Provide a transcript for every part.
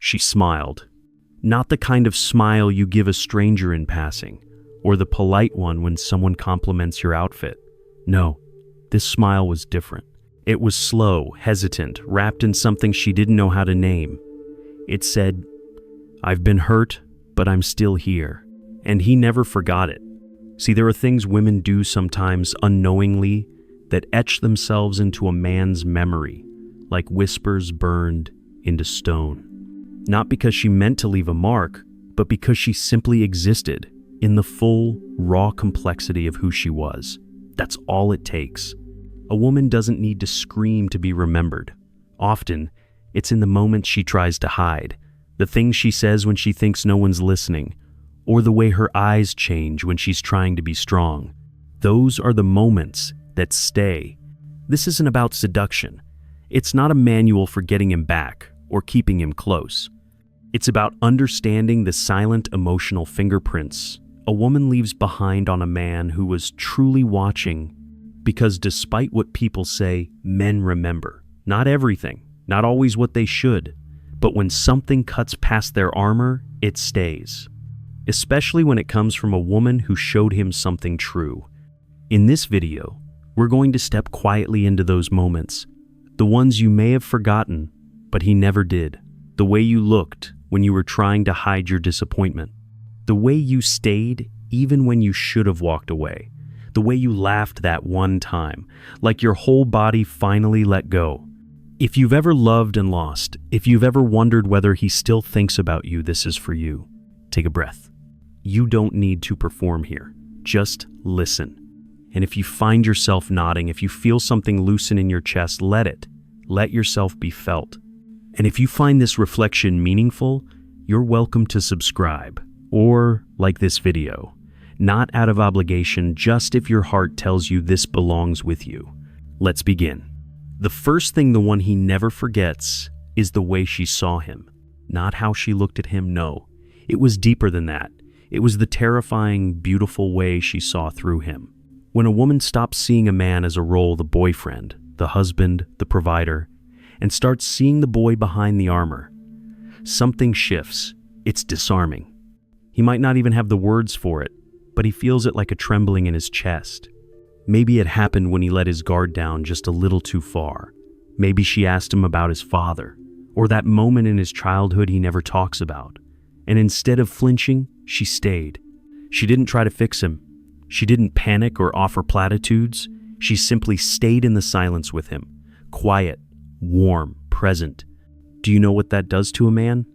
She smiled. Not the kind of smile you give a stranger in passing, or the polite one when someone compliments your outfit. No, this smile was different. It was slow, hesitant, wrapped in something she didn't know how to name. It said, "I've been hurt, but I'm still here." And he never forgot it. See, there are things women do sometimes unknowingly that etch themselves into a man's memory, like whispers burned into stone. Not because she meant to leave a mark, but because she simply existed in the full, raw complexity of who she was. That's all it takes. A woman doesn't need to scream to be remembered. Often, it's in the moments she tries to hide, the things she says when she thinks no one's listening, or the way her eyes change when she's trying to be strong. Those are the moments that stay. This isn't about seduction. It's not a manual for getting him back or keeping him close. It's about understanding the silent emotional fingerprints a woman leaves behind on a man who was truly watching, because despite what people say, men remember. Not everything, not always what they should, but when something cuts past their armor, it stays. Especially when it comes from a woman who showed him something true. In this video, we're going to step quietly into those moments, the ones you may have forgotten, but he never did. The way you looked when you were trying to hide your disappointment. The way you stayed even when you should have walked away. The way you laughed that one time, like your whole body finally let go. If you've ever loved and lost, if you've ever wondered whether he still thinks about you, this is for you. Take a breath. You don't need to perform here. Just listen. And if you find yourself nodding, if you feel something loosen in your chest, let it. Let yourself be felt. And if you find this reflection meaningful, you're welcome to subscribe or like this video. Not out of obligation, just if your heart tells you this belongs with you. Let's begin. The first thing the one he never forgets is the way she saw him. Not how she looked at him, no. It was deeper than that. It was the terrifying, beautiful way she saw through him. When a woman stops seeing a man as a role, the boyfriend, the husband, the provider, and starts seeing the boy behind the armor, something shifts. It's disarming. He might not even have the words for it, but he feels it like a trembling in his chest. Maybe it happened when he let his guard down just a little too far. Maybe she asked him about his father, or that moment in his childhood he never talks about. And instead of flinching, she stayed. She didn't try to fix him. She didn't panic or offer platitudes. She simply stayed in the silence with him, quiet, warm, present. Do you know what that does to a man?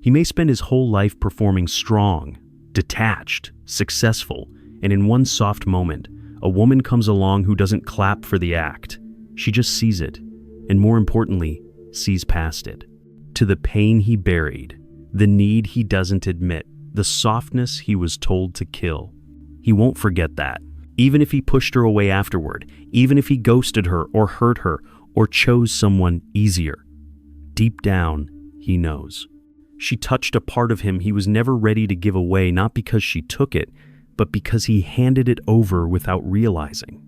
He may spend his whole life performing strong, detached, successful, and in one soft moment, a woman comes along who doesn't clap for the act. She just sees it, and more importantly, sees past it. To the pain he buried, the need he doesn't admit, the softness he was told to kill. He won't forget that, even if he pushed her away afterward, even if he ghosted her or hurt her or chose someone easier. Deep down, he knows. She touched a part of him he was never ready to give away, not because she took it, but because he handed it over without realizing.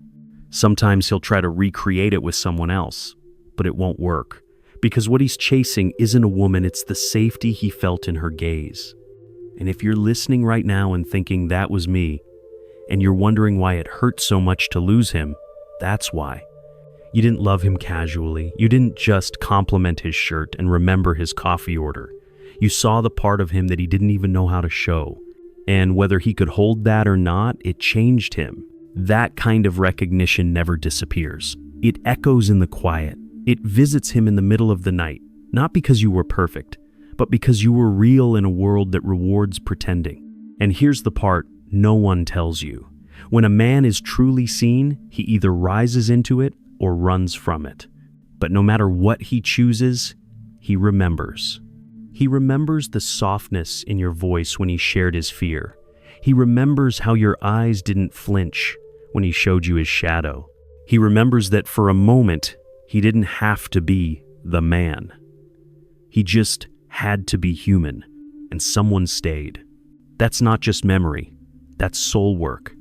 Sometimes he'll try to recreate it with someone else, but it won't work, because what he's chasing isn't a woman, it's the safety he felt in her gaze. And if you're listening right now and thinking that was me, and you're wondering why it hurt so much to lose him, that's why. You didn't love him casually. You didn't just compliment his shirt and remember his coffee order. You saw the part of him that he didn't even know how to show. And whether he could hold that or not, it changed him. That kind of recognition never disappears. It echoes in the quiet. It visits him in the middle of the night, not because you were perfect, but because you were real in a world that rewards pretending. And here's the part no one tells you. When a man is truly seen, he either rises into it or runs from it. But no matter what he chooses, he remembers. He remembers the softness in your voice when he shared his fear. He remembers how your eyes didn't flinch when he showed you his shadow. He remembers that for a moment, he didn't have to be the man. He just had to be human, and someone stayed. That's not just memory, that's soul work,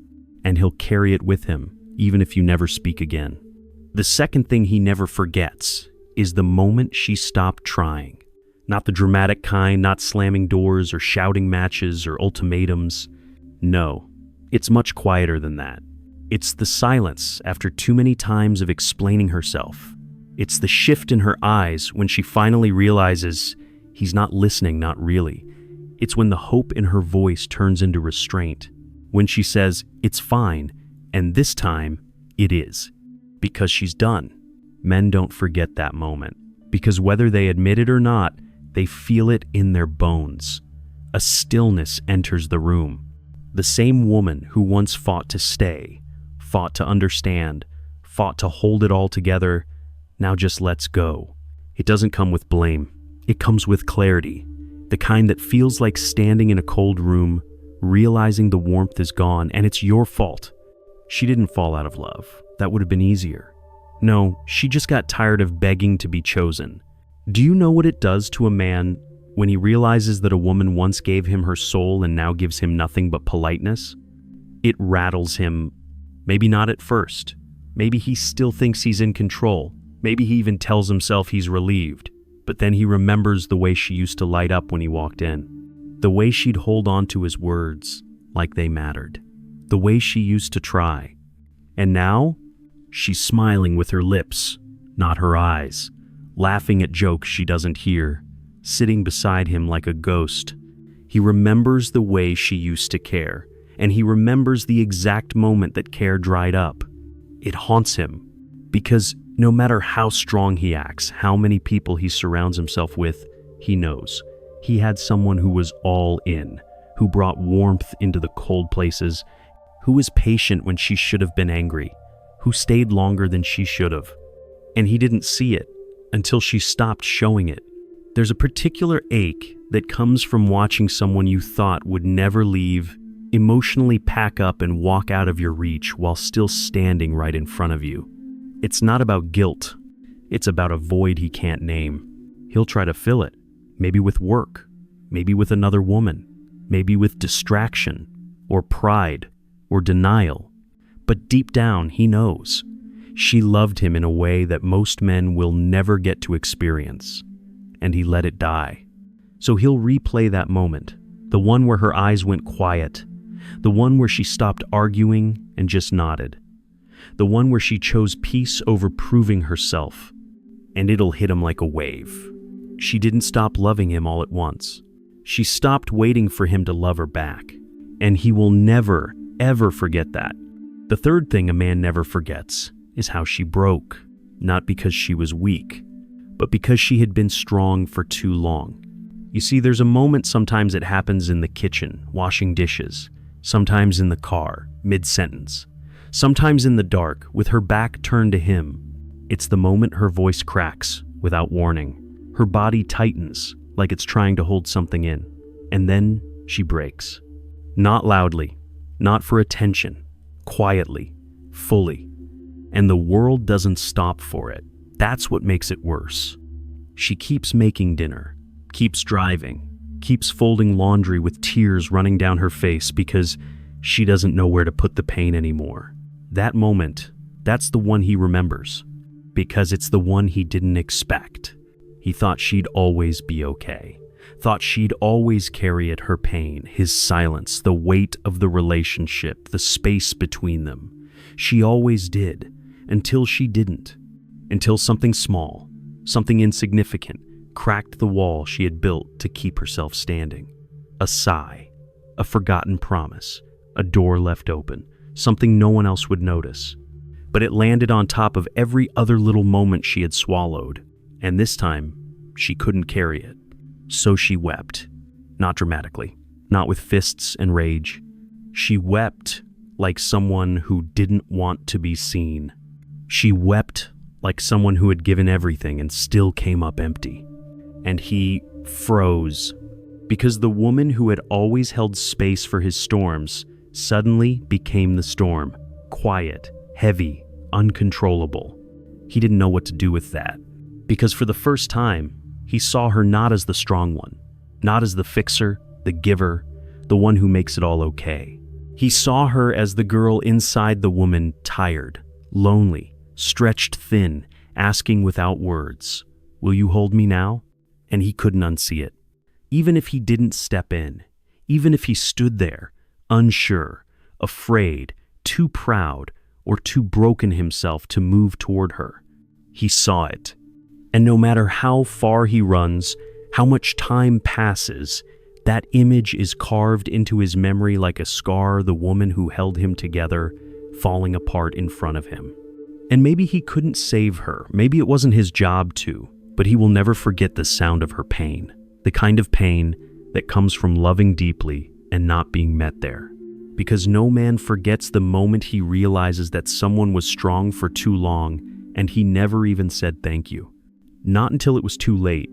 and he'll carry it with him, even if you never speak again. The second thing he never forgets is the moment she stopped trying. Not the dramatic kind, not slamming doors or shouting matches or ultimatums. No, it's much quieter than that. It's the silence after too many times of explaining herself. It's the shift in her eyes when she finally realizes he's not listening, not really. It's when the hope in her voice turns into restraint. When she says, "It's fine," and this time, it is. Because she's done. Men don't forget that moment. Because whether they admit it or not, they feel it in their bones. A stillness enters the room. The same woman who once fought to stay, fought to understand, fought to hold it all together, now just lets go. It doesn't come with blame. It comes with clarity. The kind that feels like standing in a cold room, realizing the warmth is gone, and it's your fault. She didn't fall out of love. That would have been easier. No, she just got tired of begging to be chosen. Do you know what it does to a man when he realizes that a woman once gave him her soul and now gives him nothing but politeness? It rattles him. Maybe not at first. Maybe he still thinks he's in control. Maybe he even tells himself he's relieved. But then he remembers the way she used to light up when he walked in. The way she'd hold on to his words like they mattered. The way she used to try. And now, she's smiling with her lips, not her eyes, laughing at jokes she doesn't hear, sitting beside him like a ghost. He remembers the way she used to care, and he remembers the exact moment that care dried up. It haunts him, because no matter how strong he acts, how many people he surrounds himself with, he knows. He had someone who was all in, who brought warmth into the cold places, who was patient when she should have been angry, who stayed longer than she should have. And he didn't see it until she stopped showing it. There's a particular ache that comes from watching someone you thought would never leave, emotionally pack up and walk out of your reach while still standing right in front of you. It's not about guilt. It's about a void he can't name. He'll try to fill it, maybe with work, maybe with another woman, maybe with distraction, or pride, or denial. But deep down, he knows. She loved him in a way that most men will never get to experience. And he let it die. So he'll replay that moment, the one where her eyes went quiet, the one where she stopped arguing and just nodded, the one where she chose peace over proving herself. And it'll hit him like a wave. She didn't stop loving him all at once. She stopped waiting for him to love her back. And he will never, ever forget that. The third thing a man never forgets is how she broke, not because she was weak, but because she had been strong for too long. You see, there's a moment sometimes it happens in the kitchen, washing dishes, sometimes in the car, mid-sentence, sometimes in the dark, with her back turned to him. It's the moment her voice cracks without warning. Her body tightens like it's trying to hold something in, and then she breaks. Not loudly, not for attention, quietly, fully. And the world doesn't stop for it. That's what makes it worse. She keeps making dinner, keeps driving, keeps folding laundry with tears running down her face because she doesn't know where to put the pain anymore. That moment, that's the one he remembers, because it's the one he didn't expect. He thought she'd always be okay, thought she'd always carry it, her pain, his silence, the weight of the relationship, the space between them. She always did, until she didn't. Until something small, something insignificant, cracked the wall she had built to keep herself standing. A sigh, a forgotten promise, a door left open, something no one else would notice. But it landed on top of every other little moment she had swallowed, and this time, she couldn't carry it. So she wept, not dramatically, not with fists and rage. She wept like someone who didn't want to be seen. She wept like someone who had given everything and still came up empty. And he froze, because the woman who had always held space for his storms suddenly became the storm, quiet, heavy, uncontrollable. He didn't know what to do with that, because for the first time, he saw her not as the strong one, not as the fixer, the giver, the one who makes it all okay. He saw her as the girl inside the woman, tired, lonely, stretched thin, asking without words, "Will you hold me now?" and he couldn't unsee it. Even if he didn't step in, even if he stood there, unsure, afraid, too proud, or too broken himself to move toward her, he saw it. And no matter how far he runs, how much time passes, that image is carved into his memory like a scar, the woman who held him together, falling apart in front of him. And maybe he couldn't save her, maybe it wasn't his job to, but he will never forget the sound of her pain, the kind of pain that comes from loving deeply and not being met there. Because no man forgets the moment he realizes that someone was strong for too long and he never even said thank you. Not until it was too late.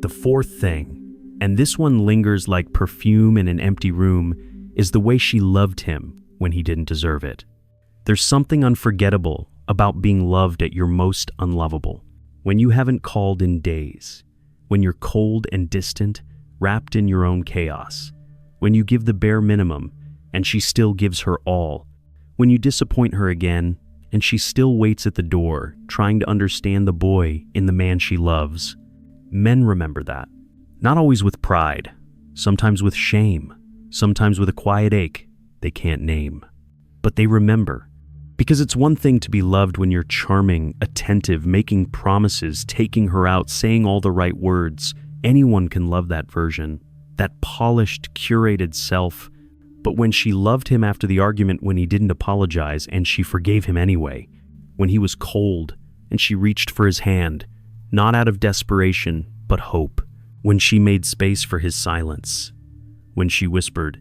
The fourth thing, and this one lingers like perfume in an empty room, is the way she loved him when he didn't deserve it. There's something unforgettable about being loved at your most unlovable. When you haven't called in days, when you're cold and distant, wrapped in your own chaos, when you give the bare minimum and she still gives her all, when you disappoint her again and she still waits at the door, trying to understand the boy in the man she loves. Men remember that. Not always with pride, sometimes with shame, sometimes with a quiet ache they can't name. But they remember, because it's one thing to be loved when you're charming, attentive, making promises, taking her out, saying all the right words. Anyone can love that version, that polished, curated self. But when she loved him after the argument, when he didn't apologize and she forgave him anyway, when he was cold and she reached for his hand, not out of desperation, but hope, when she made space for his silence, when she whispered,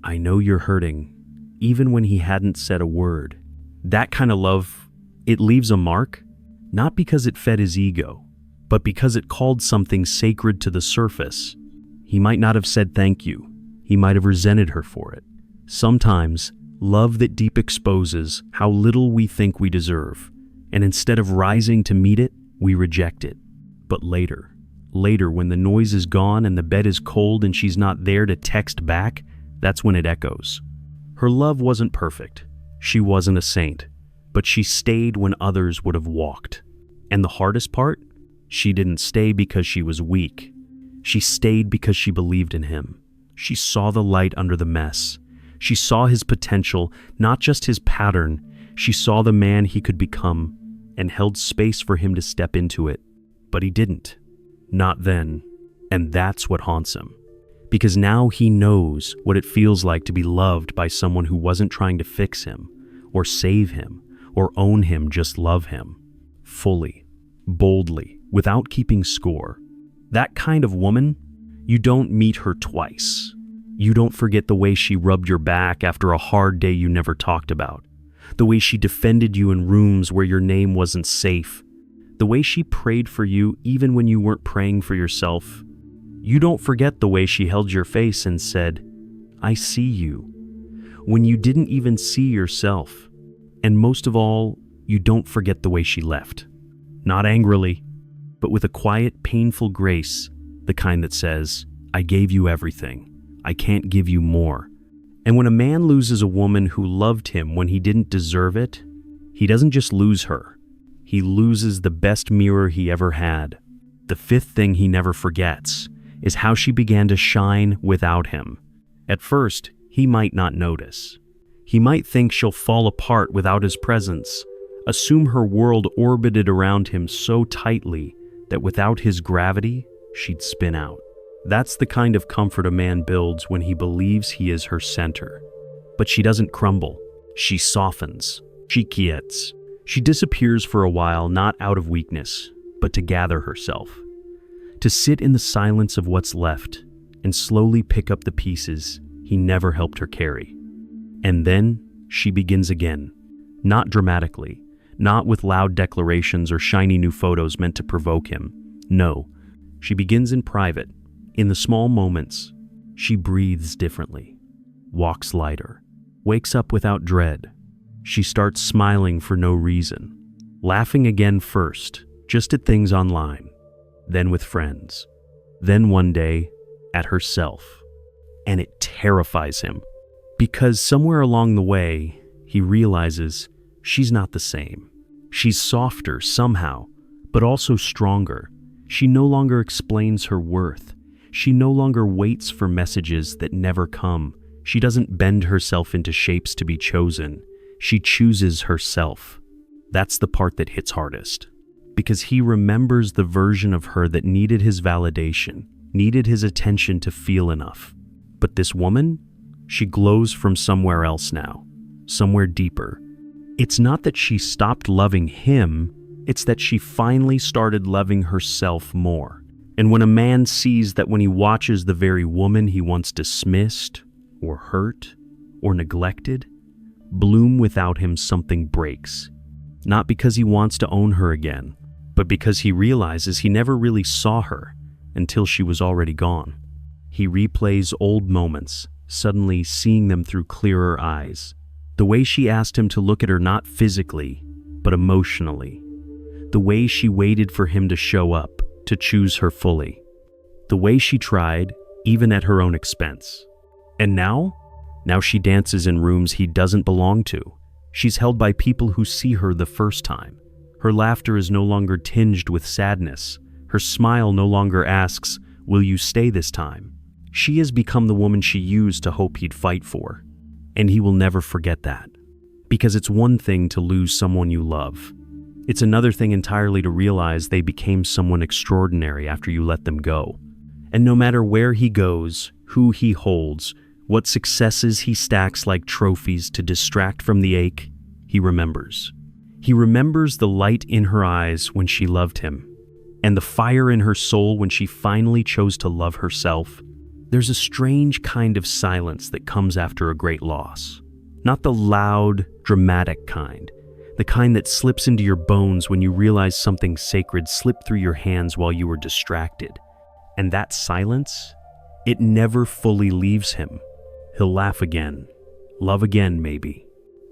"I know you're hurting," even when he hadn't said a word. That kind of love, it leaves a mark, not because it fed his ego, but because it called something sacred to the surface. He might not have said thank you. He might have resented her for it. Sometimes, love that deep exposes how little we think we deserve, and instead of rising to meet it, we reject it. But later, when the noise is gone and the bed is cold and she's not there to text back, that's when it echoes. Her love wasn't perfect. She wasn't a saint, but she stayed when others would have walked. And the hardest part? She didn't stay because she was weak. She stayed because she believed in him. She saw the light under the mess. She saw his potential, not just his pattern. She saw the man he could become and held space for him to step into it. But he didn't. Not then. And that's what haunts him. Because now he knows what it feels like to be loved by someone who wasn't trying to fix him, or save him, or own him, just love him. Fully, boldly, without keeping score. That kind of woman, you don't meet her twice. You don't forget the way she rubbed your back after a hard day you never talked about. The way she defended you in rooms where your name wasn't safe. The way she prayed for you even when you weren't praying for yourself. You don't forget the way she held your face and said, "I see you," when you didn't even see yourself. And most of all, you don't forget the way she left. Not angrily, but with a quiet, painful grace, the kind that says, "I gave you everything. I can't give you more." And when a man loses a woman who loved him when he didn't deserve it, he doesn't just lose her. He loses the best mirror he ever had. The fifth thing he never forgets is how she began to shine without him. At first, he might not notice. He might think she'll fall apart without his presence, assume her world orbited around him so tightly that without his gravity, she'd spin out. That's the kind of comfort a man builds when he believes he is her center. But she doesn't crumble. She softens. She quiets. She disappears for a while, not out of weakness, but to gather herself. To sit in the silence of what's left and slowly pick up the pieces he never helped her carry. And then she begins again. Not dramatically, not with loud declarations or shiny new photos meant to provoke him. No, she begins in private. In the small moments, she breathes differently, walks lighter, wakes up without dread. She starts smiling for no reason, laughing again first, just at things online, then with friends, then one day at herself. And it terrifies him, because somewhere along the way, he realizes she's not the same. She's softer somehow, but also stronger. She no longer explains her worth. She no longer waits for messages that never come. She doesn't bend herself into shapes to be chosen. She chooses herself. That's the part that hits hardest. Because he remembers the version of her that needed his validation, needed his attention to feel enough. But this woman, she glows from somewhere else now, somewhere deeper. It's not that she stopped loving him, it's that she finally started loving herself more. And when a man sees that when he watches the very woman he once dismissed, or hurt, or neglected, bloom without him, something breaks. Not because he wants to own her again, but because he realizes he never really saw her until she was already gone. He replays old moments, suddenly seeing them through clearer eyes. The way she asked him to look at her not physically, but emotionally. The way she waited for him to show up, to choose her fully. The way she tried, even at her own expense. And now she dances in rooms he doesn't belong to. She's held by people who see her the first time. Her laughter is no longer tinged with sadness. Her smile no longer asks, "Will you stay this time?" She has become the woman she used to hope he'd fight for. And he will never forget that. Because it's one thing to lose someone you love. It's another thing entirely to realize they became someone extraordinary after you let them go. And no matter where he goes, who he holds, what successes he stacks like trophies to distract from the ache, he remembers. He remembers the light in her eyes when she loved him, and the fire in her soul when she finally chose to love herself. There's a strange kind of silence that comes after a great loss. Not the loud, dramatic kind. The kind that slips into your bones when you realize something sacred slipped through your hands while you were distracted. And that silence, it never fully leaves him. He'll laugh again, love again maybe.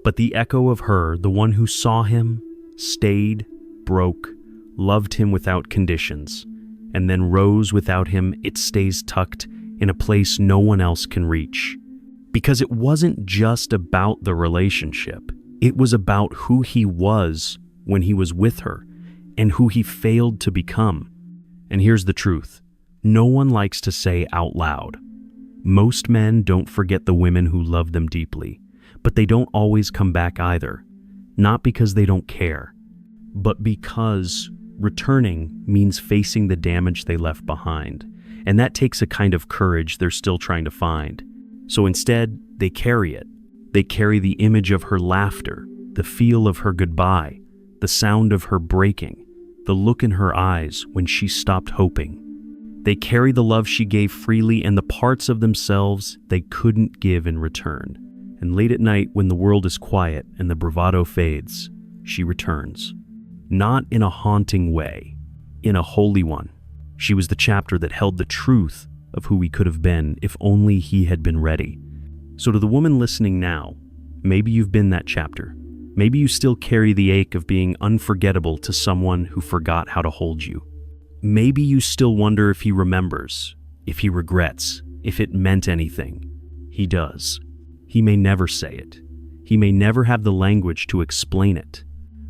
But the echo of her, the one who saw him, stayed, broke, loved him without conditions, and then rose without him, it stays tucked in a place no one else can reach. Because it wasn't just about the relationship. It was about who he was when he was with her and who he failed to become. And here's the truth. No one likes to say out loud. Most men don't forget the women who love them deeply, but they don't always come back either. Not because they don't care, but because returning means facing the damage they left behind. And that takes a kind of courage they're still trying to find. So instead, they carry it. They carry the image of her laughter, the feel of her goodbye, the sound of her breaking, the look in her eyes when she stopped hoping. They carry the love she gave freely and the parts of themselves they couldn't give in return. And late at night, when the world is quiet and the bravado fades, she returns. Not in a haunting way, in a holy one. She was the chapter that held the truth of who he could have been if only he had been ready. So to the woman listening now, maybe you've been that chapter. Maybe you still carry the ache of being unforgettable to someone who forgot how to hold you. Maybe you still wonder if he remembers, if he regrets, if it meant anything. He does. He may never say it. He may never have the language to explain it.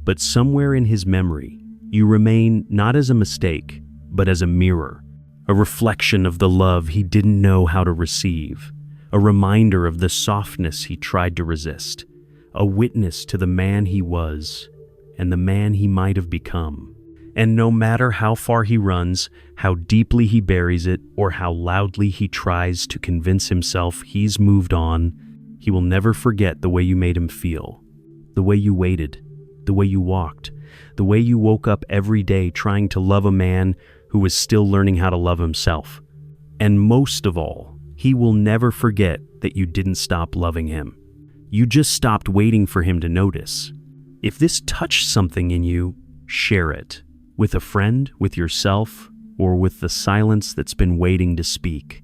But somewhere in his memory, you remain not as a mistake, but as a mirror, a reflection of the love he didn't know how to receive, a reminder of the softness he tried to resist, a witness to the man he was and the man he might have become. And no matter how far he runs, how deeply he buries it, or how loudly he tries to convince himself he's moved on, he will never forget the way you made him feel, the way you waited, the way you walked, the way you woke up every day trying to love a man who was still learning how to love himself. And most of all, he will never forget that you didn't stop loving him. You just stopped waiting for him to notice. If this touched something in you, share it. With a friend, with yourself, or with the silence that's been waiting to speak.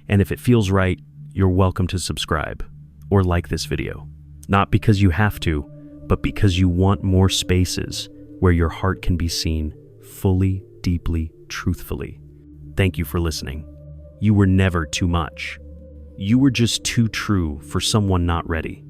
And if it feels right, you're welcome to subscribe or like this video. Not because you have to, but because you want more spaces where your heart can be seen fully, deeply, truthfully. Thank you for listening. You were never too much. You were just too true for someone not ready.